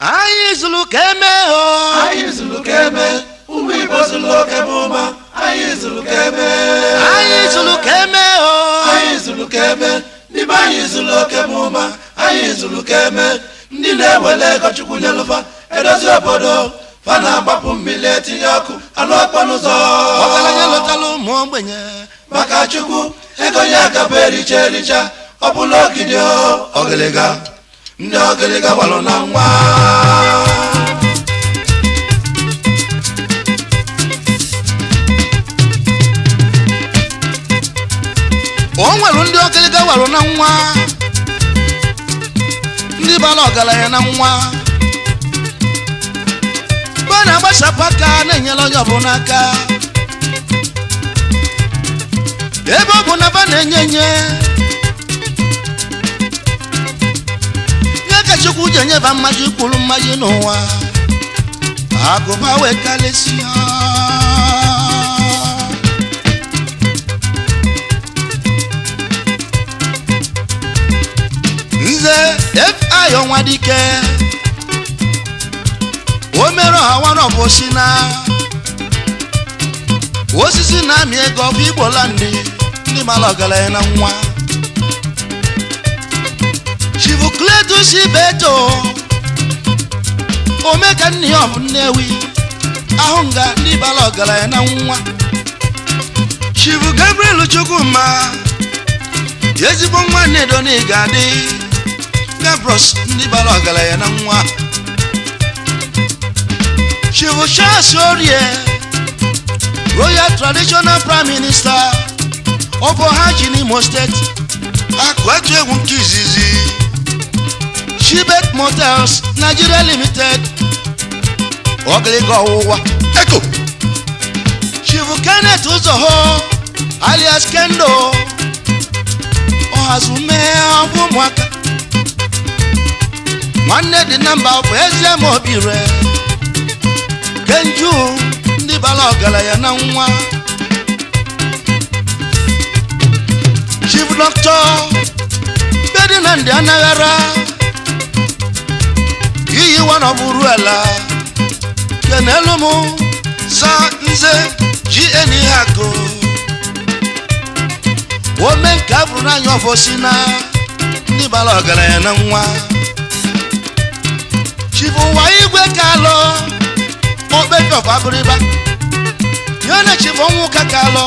Anyị zulu keme o. Anyị zulu keme. Ụmụ Igbo zulu keme. Anyị zulu keme. Anyị zulu keme o. Anyị zulu keme. Ndị be anyị zulu keme. Anyị zulu keme. Ndị na-ewele ego Chukwu nyelufa edozi obodo fa na-agbapụ mmiri etinye ọkụ anụ ọkpọ n'ụzọ. Ọgaranya lọtalụ ụmụ ogbenye maka Chukwu ego ya gaba ericha ọ bụla ogidi ọgịlịga ndị ọgịlịga walụ na nwa. o nwere ndị ọgịlịga walụ na nwa, ndị bala ọgaranya na nwa ba na-agbasapụ aka na-enyere onye ọbụla aka ebe ọ bụ na ba na-enye nye ka Chukwu ji enyeba mmaji kwuru mmaji n'ụwa agụba wee kalesịa. Nze F.I. Onwadike o mere ọha nọbụ osisi na-amị ego ọbụ Igbo landị ndị mara ọgaranya na nwa. Chifu Cletus Ibeto omeka nne ya ọbụ Nnewi ahụ nga ndị mara ọgaranya na nwa. Chifu Gabriel Chukwuma ezigbo nwa Nnedo na ịgadị Gabros ndị mara ọgaranya na nwa. Chifu Charles Orie Royal Traditional Prime Minister of Ohaji n'Imo State akwatu egwu nke izizi Shibet Motels Nigeria Limited ọgịlịga ọwụwa Eko. Chifu Kenneth Uzoho alias Kendo ọhazume ọbụ ụmụaka nwanne dị na mba bụ eze ma obi re Kenju ndị bala ọgaranya na nwa. Chief Doctor Ferdinand Anaghara iyi wanọbụrụ ala kenelu m za nze GN Ihako ome nke abụrụ n'anya ọfọsi na ndị bala ọgaranya na nwa. Chief ụwa igwe kalọ okpefiof abụrịba yana Chief ọnwụ ka kalọ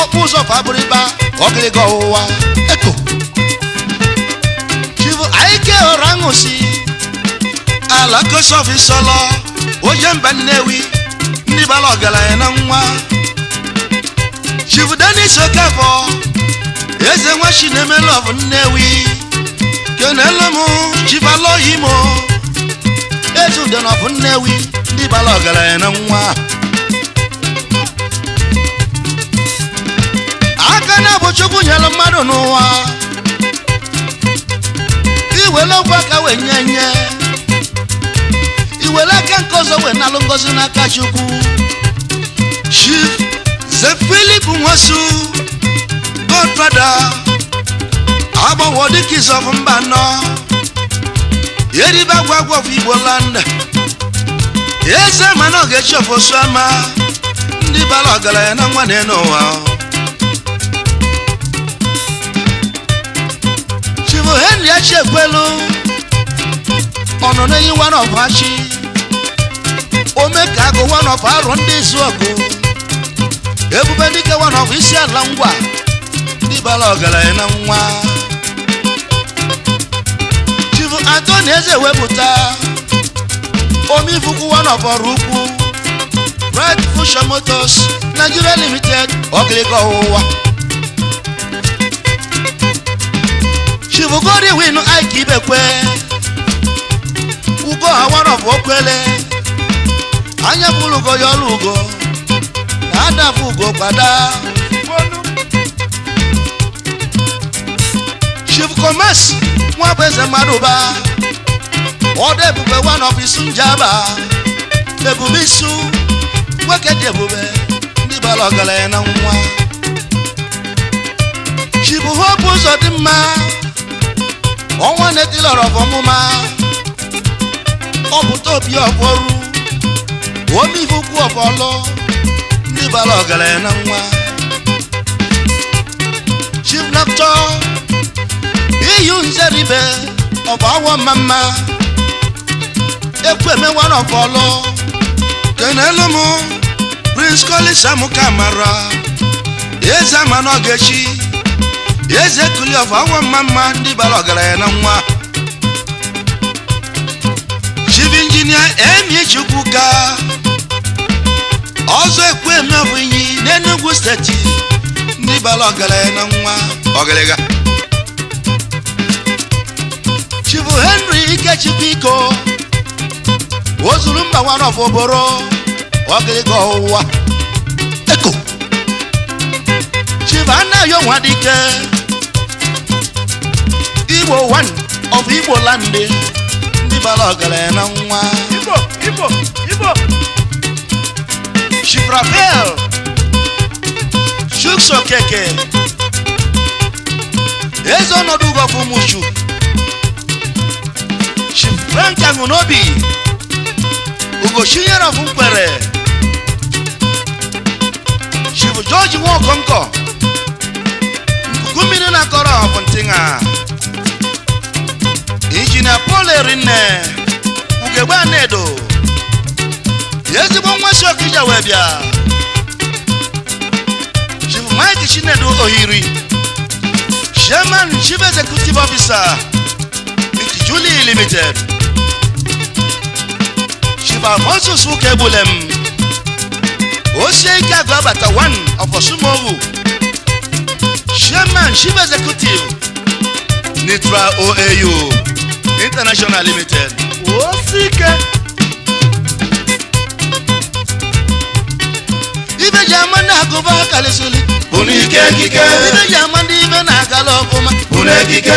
ọkpụ ụzọ abụrịba ọgịlịga ọwụwa Eko. Chief Aike Ọraṅụsi ala kosofi sọlọ oje mba Nnewi ndị bala ọgaranya na nwa. Chief Dennis Okafọ eze nwa Chinemelov Nnewi kenelu m Chief Aloyimo eze Udenọf Nnewi ndị bala ọgaranya na nwa. Aka na bụ Chukwu nyere mmadụ n'ụwa iwere okwu aka wee nye iwere aka nke ọzọ wee nalụ ngozi n'aka Chukwu. Chief Ze Philip Nwosu Godfather agbawo dịka izọfụ mba nọ eribe agwagwa of Igbo land eze mana ọ ga-echi ofosu ama ndị bala ọgaranya na nwa n'ụwa. Chief Henry Achiekwelu ọnọ n'enyi one of Achi ome ka agụ one of Arọ ndị izu ọgụ Ebube Dike one of isi ala ngwa ndị bala ọgaranya na nwa. Chief Anthony Eze wepụta Omifuku one of Ọrụ Ukwu Bright Fusion Motors Nigeria Limited ọgịlịga ọwụwa. Chief Godwin Ike Ibekwe ugo ha one of Okwele anya bụrụ ugo ya ọrụ ugo na adabụ ugo gbada. Chief Commerce nwa bụ eze Maduba ọdụ Ebube one of Isu Njaba Ebube Isu nwoke dị ebube ndị bala ọgaranya na nwa. Chief Hope Uzodimma ọnwa na-etilọrọ ọmụma obi ọfọrụ omi ifukwu ọfọlọ ndị bara ọgaranya na nwa Chief Doctor iyu nzeribe ọba awọ mama ekwu emewa n'ọfọlọ kenelu m Prince Collins Amukamara eze ama n'ogechi eze kuli ọba awọ mama ndị bara ọgaranya na nwa Chief Engineer Emi Chukwuka ọzọ ekwu eme bụ inyi n'Enugu steeti ndị bara ọgaranya na nwa ọgaranya Chief Henry Ikechukwu ozuru mba nwa n'ọfọboro ọgaranya ọwụwa eko Chief Anayo Nwadike Igbo one of Igbo land ndị bara ọgaranya na nwa Igbo Chief Raphael Shukso Keke eze ọnọdụ ugọfụ Mushu Chief Frank Angunobi Ugochinyere of Mkwere Chief George Nwokonko Nkukumini na kọrọ of Ntinga Engineer Paul Erinne Ugegbe Anedo ezigbo nwa si Okija wee bịa Chief Mike Chinedu Ohiri Chairman Chief Executive Officer Mick Julie Limited Chief Alphonsus Ukebulem Osie Ike Agụabata 1 of Osumogu Chairman Chief Executive Nitra OAU International Limited Osike Ibe jamani hakuba kalisuli Unike kike Ibe jamani ibe na galopuma Unekike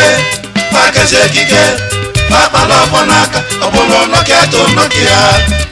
Fakese kike Papalopo naka Obulo nokia to nokia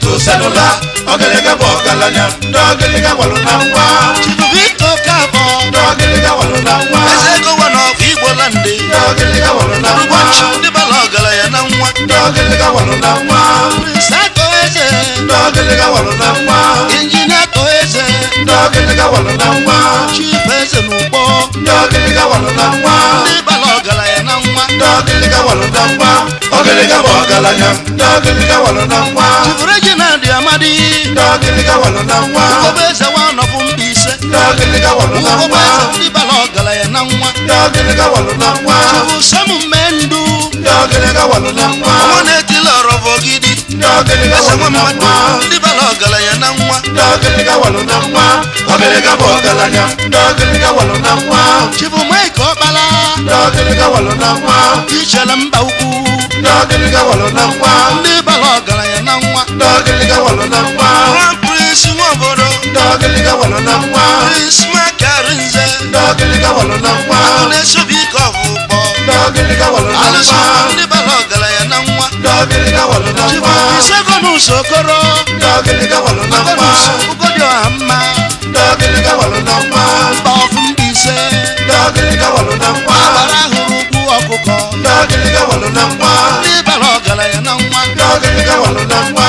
To cellular Ogelega bogalanya Dogelega walunangwa Chief Victor Kabo Dogelega walunangwa Ezeko one of Igbo lande Dogelega walunangwa Rubanchi ndi bala ọgaranya na nwa Dogelega walunangwa Prince Akoeze Dogelega walunangwa Engineer Akoeze Dogelega walunangwa Chief Eze n'ugbo Dogelega walunangwa ndị bala ọgaranya na nwa Dogelega walunangwa Ogelega bogalanya Dogelega walunangwa Chief Reginald Amadi Dogelega walunangwa Ugobeze one of Mbaise Dogelega walunangwa Ugobeze ndị bala ọgaranya na nwa Dogelega walunangwa Chief Samu Mendu Dogelega walunangwa ọnwa na-etili ọrọbọ gidi Dogelega eze nwa mmadụ walunangwa ndị bala ọgaranya na nwa Dogelega walunangwa Ogelega bogalanya Dogelega walunangwa Chief Mike Ọkpala Dogelega walunangwa Ichere mba ukwu Dogelega walunangwa ndị bala ọgaranya na nwa Dogelega walunangwa Grand Prince Nwobodo Dogelega walunangwa Prince Makarinze Dogelega walunangwa Akụna-esobike ọfụkpọ Dogelega alụsị walunangwa ndị bala ọgaranya na nwa Dogelega walunangwa Isegonus Okoro Dogelega walunangwa Agonus Ugodiọha mma Dogelega walunangwa mba ọfụ Mbaise Dogelega walunangwa agbara hụrụ ugwu ọkụkọ Dogelega walunangwa ndị bala ọgaranya na nwa Dogelega walunangwa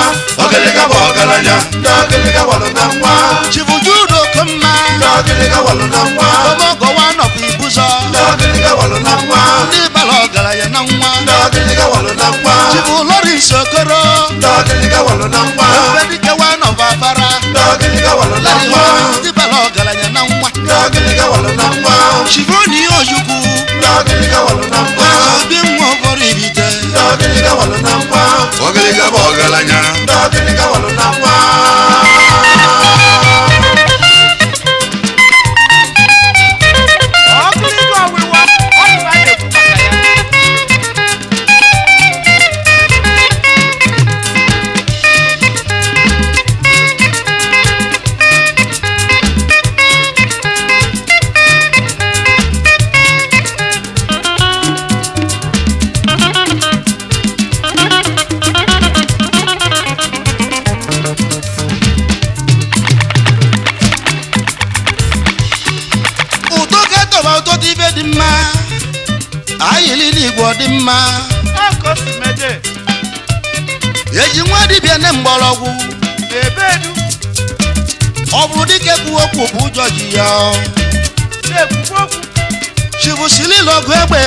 Ogelega bogalanya Dogelega walunangwa Chief Jude Okomma Dogelega walunangwa Omogowa nọkwa Ibuzọ Dogelega walunangwa ndị bala ọgaranya na nwa Dogelega walunangwa Chief Lawrence Okoro Dogelega walunangwa Ebedikewa nọkwa Afara Dogelega walunangwa ndị bala ọgaranya na nwa Dogelega walunangwa Chief Oni Ojukwu Dogelega walunangwa obi nwa ọbọrọ ibite Dogelega walunangwa ọgaranya bụ ọgaranya Dogelega walunangwa Ọkụligo ọwịwa ọdụwa na-ekwu maka ya dị mma ayịlị n'Igbo dị mma ọkọ si mede eji nwa dibịa ne mgbọrọgwụ Ebedu. ọ bụrụ dike kwu okwu bụ ụjọ ji ya Na-ekwukwu. chibusili lọgụ egbe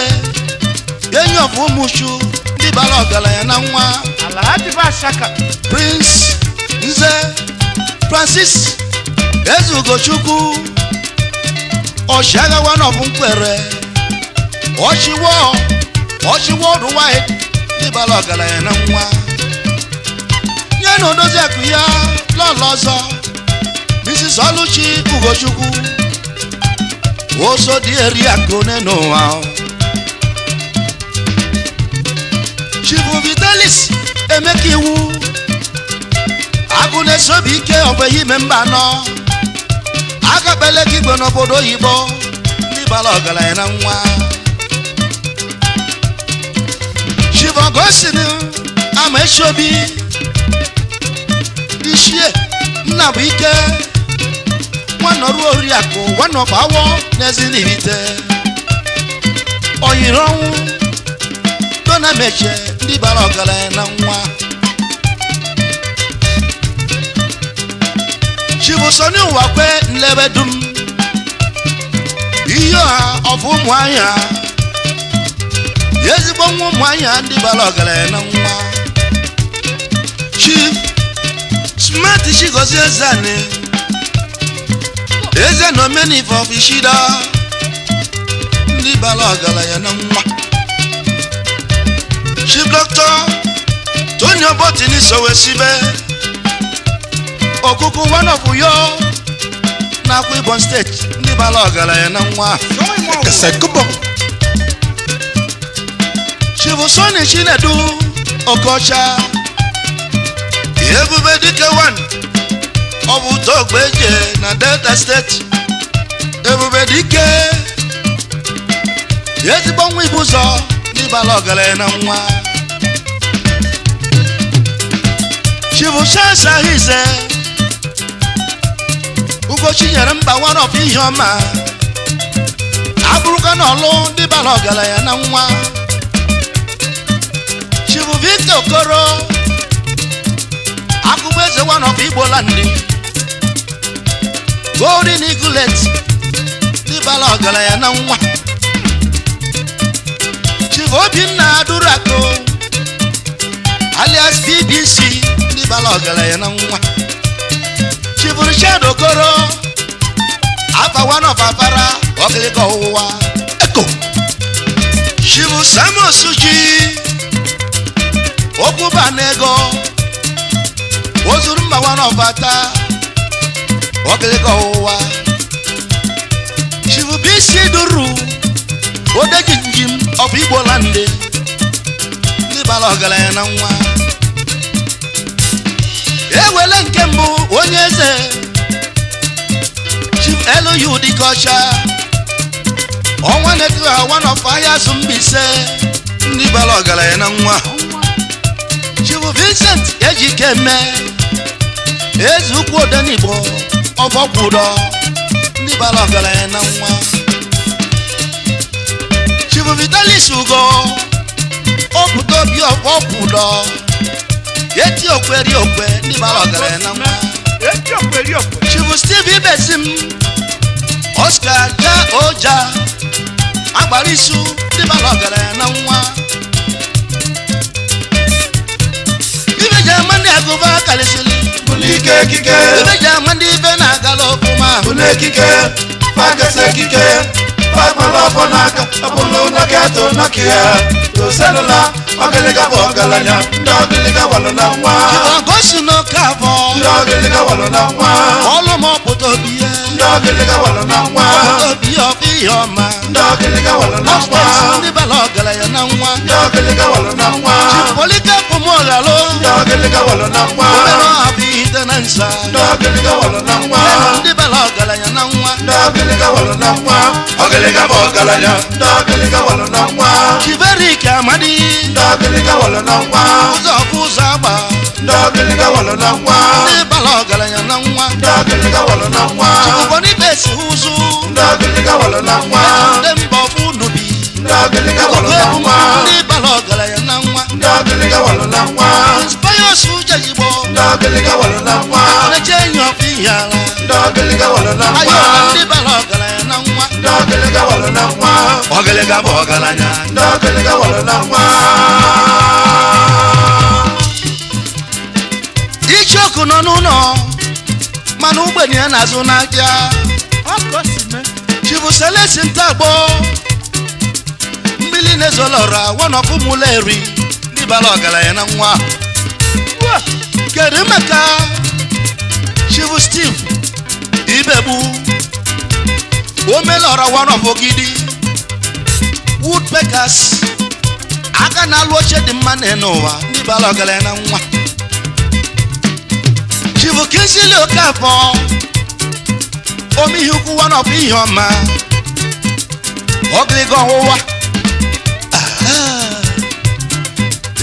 enyi ọbụ ụmụchu ndị bara ọgaranya na nwa Alhaji Bashaka. Prince Nze Francis Ezugochukwu ọchịagha nọbụ nkwere ọchịwo ọdụwaị ndị bara ọgaranya na nwa nye na odozi akụ ya lọlọ ọzọ Mrs. Oluchi Ugochukwu oso dị eri akụ n'ụwa Chifu Vitalis Emeka Iwu agụ na-esobi ike ọgbeghị ime mba anọ agakpele gị igwe n'obodo oyibo ndị bara ọgaranya na nwa Chifu Augustine Amaechobi Ichie Nnabuike nwanọrụ oriakụ nwanọbawo n'Ezinibite oyiri ọnwụ Dona Meche ndị bara ọgaranya na nwa Chibusoni Ụwakwe Nlebedum ihe ọha ọfụ ụmụahịa ezigbo nwa ụmụahịa ndị bara ọgaranya na nwa Chief Smart Chigozie Ezani eze na omenife ọfishida ndị bara ọgaranya na nwa Chief Dr. Tony Obotini Sowesibe okuku one of Uyo n'Akwa Ibom State ndị bara ọgaranya na nwa Kesekubo Chief Sonny Chinedu Okocha Ebube Dike 1 ọ bụ Togbeje na Delta State Ebube Dike ezigbo nwa ibu ụzọ ndị bara ọgaranya na nwa Chief Chance Ahize Ugochi nyere mba one of ihe ọma abụrụka n'ọlụ ndị bara ọgaranya na nwa Chief Victor Okoro Akụbeze one of Igbo Land Golden Eaglet ndị bara ọgaranya na nwa Chief Obinna Adurako alias BBC ndị bara ọgaranya na nwa Chief Richard Okoro afa one of Afara Ọkịlịka Ọwụwa Eko Chief Samuel Suji Okwubanego ozuru mba one of Ata Ọkịlịka Ọwụwa Chief BC Duru Odejinjim of Igbo Land ndị bara ọgaranya na nwa ewele nke mbụ onye eze Chief Elu Dikocha ọnwa na-etu ha one of ahịa Zumbise ndị bara ọgaranya na nwa Chief Vincent Ejikeme eze ukwu Odenigbo ọbọkwudo ndị bara ọgaranya na nwa Chief Vitalis Ugo oputo bi ọbọkwudo eti okweri okwe ndị bara ọgaranya na nwa Eti okweri okwe. Chief Steve Ibesim Oscar Ja Oja Agbarisu ndị bara ọgaranya na nwa Ibe Jamani Agụba Kalisili Bulike Kike Ibe Jamani Ibe na Agala Okuma Bulekike Pagasekike Pagmalofo Naka Apolo Naketo Nakia Toselula Ọkịlịka bụ ọgaranya ndị ọkịlịka walụ na nwa Chief no Kavo ndị ọkịlịka walụ na nwa Olumoputo Biye ndị ọkịlịka walụ na nwa Obi of Ioma ndị ọkịlịka walụ na nwa ndị bara ọgaranya na nwa ndị ọkịlịka walụ na nwa Polika Pumolalo ndị ọkịlịka walụ na nwa Omero Abide na Nsa ndị ọkịlịka walụ na nwa ndị bara ọgaranya na nwa ndị ọkịlịka walụ na nwa ọkịlịka bụ ọgaranya ndị ọkịlịka walụ na nwa Chiverik Amadi ndị ọkịlịka walụ na nwa ụzọ bụ ụzọ agba ndị ọkịlịka walụ na nwa ndị bara ọgaranya na nwa ndị ọkịlịka walụ na nwa Bonibesi ụzụ ndị ọkịlịka walụ na nwa ndị mba ọfụ nubi ndị ọkịlịka walụ na nwa ndị bara ọgaranya na nwa ndị ọkịlịka walụ na nwa Inspires ọgịlịga walụ na nwa na-eche enyi ọkwa ihe ala ndị ọgịlịga walụ na ayọ nwa na ndị bara ọgaranya na nwa ndị ọgịlịga walụ na nwa ọgịlịga bụ ọgaranya ndị ọgịlịga walụ na nwa ichoku nọ n'ụlọ mana ụgbọenyi ya na-azụ n'ahịa ọkọ si mee chibu selesi ntagbo mmiri na-ezolọra wanọpụ mụla eri ndị bara ọgaranya na nwa kedu maka chibu steve ibegbu omelọra wanọpụ ogidi woodpeckers aka na-alụ oche dị mma n'ụwa ndị bara ọgaranya na nwa chibu kinsili okafọ omihi ukwu wanọpụ ihe ọma ọgịlịga ọwụwa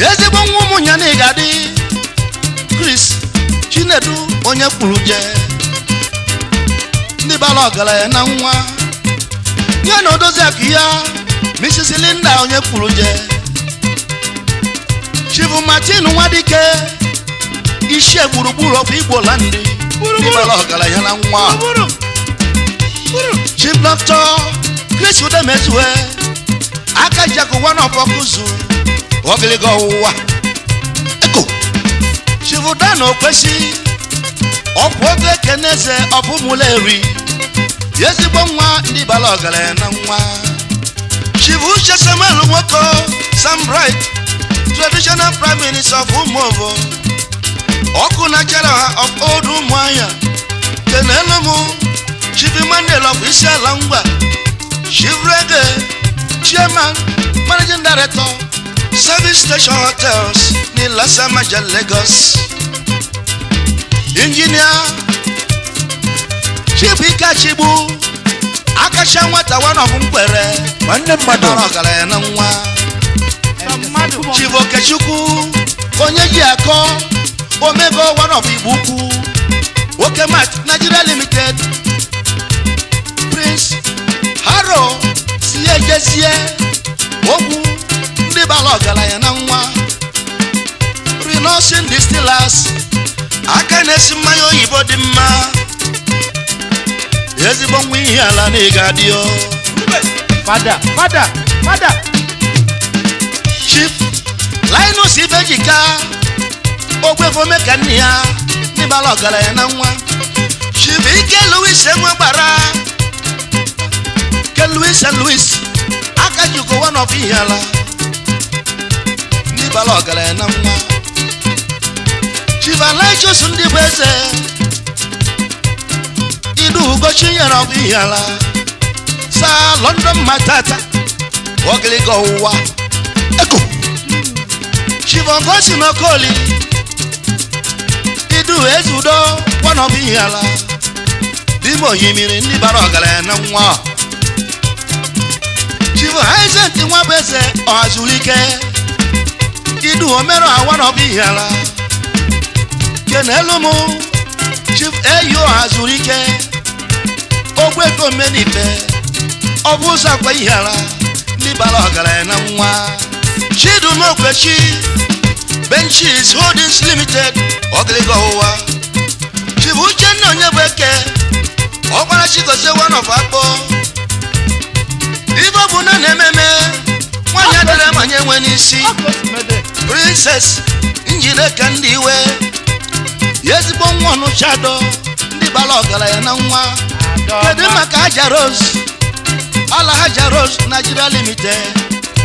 ezigbo nwa ụmụnya na ịgadị Chris Chinedu onye kwuru je ndị bara ọgaranya na nwa ya na odozi akụ ya Mrs. Linda onye kwuru je Chifu Martin Nwadike iṣẹ́ gburugburu ọkụ Igbo landi ndị bara ọgaranya na nwa Chief Doctor Chris Udemezue aka jakụ one of ọkụzụ ọgịlịga ọwụwa eko Chief Dan Okwesi ọkwụ oge Ekeneze ọbụmụla eri ezigbo nwa ndị bara ọgaranya na nwa Chief Uche Samuel Nwoko Sam Bright traditional prime minister of Umuovo ọkụ na General of Old Umuahia kenelu mụ Chief Emmanuel of Isiala Ngwa Chief Rege Chairman Managing Director Service Station Hotels ni Lasamaja Lagos Engineer Chief Ika Chibu Akasha nwata one of Mkwere nwanne mmadụ ọgaranya na nwa mmadụ Chief Okechukwu onye ji akọ Omego one of Ibuku Okemat Nigeria Limited Prince Haro Siejesie Ogwu ndị bara ọgaranya na nwa Renosin Distillers aka na-esi mmanya oyibo dị mma ezigbo nwa ihe ala na ịga dị o fada Chief Linus Ibejika Ogwefome ka nne ya ndị bara ọgaranya na nwa Chief Ike Louis Enwegbara ke Louis aka jikọ one of ihe ala ndị bara ọgaranya na nwa Chief Alaichus ndị bụ eze Idu Ugochi nyere ọbụ ihe ala Sa London Matata ọgịlịga ọwụwa eko Chief Ogosi Nokoli Idu Ezudo one of ihe ala Dimo yimiri ndị bara ọgaranya na nwa Chief Isaac Nwabese Ọhazulike Idu Omero one of ihe ala kenelu mụ Chief Eyo Ọhazulike Ogweko Menife Ọbụza kwa ihe ala ndị bara ọgaranya na nwa Chidum Okwechi Benchis Holdings Limited ọgịlịga ọwụwa Chief Uchenna Onyebeke ọgbara Chigozie one of Akpọ ibe bụ na na-ememe nwanyị adịrị manye nwe n'isi ọkọ si mede Princess Njideka ndị iwe ezigbo nwa Ọnụchado ndị bara ọgaranya na nwa kedu maka Haja Rose ala Haja Rose Nigeria Limited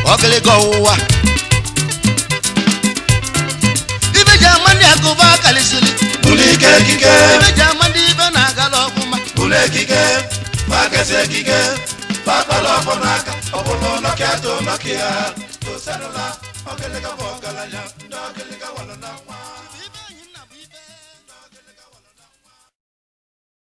ọgịlịga ọwụwa ibeji ama ndị agụba kalisili bụlụ ike ekike ibeji ama ndị ibe na-agala ọfụma bụlụ ekike gbakesi ekike gbakpala ọfọ n'aka ọ bụrụ Nokia to Nokia to selula ọgịlịga bụ ọgaranya ndị ọgịlịga walụ na nwa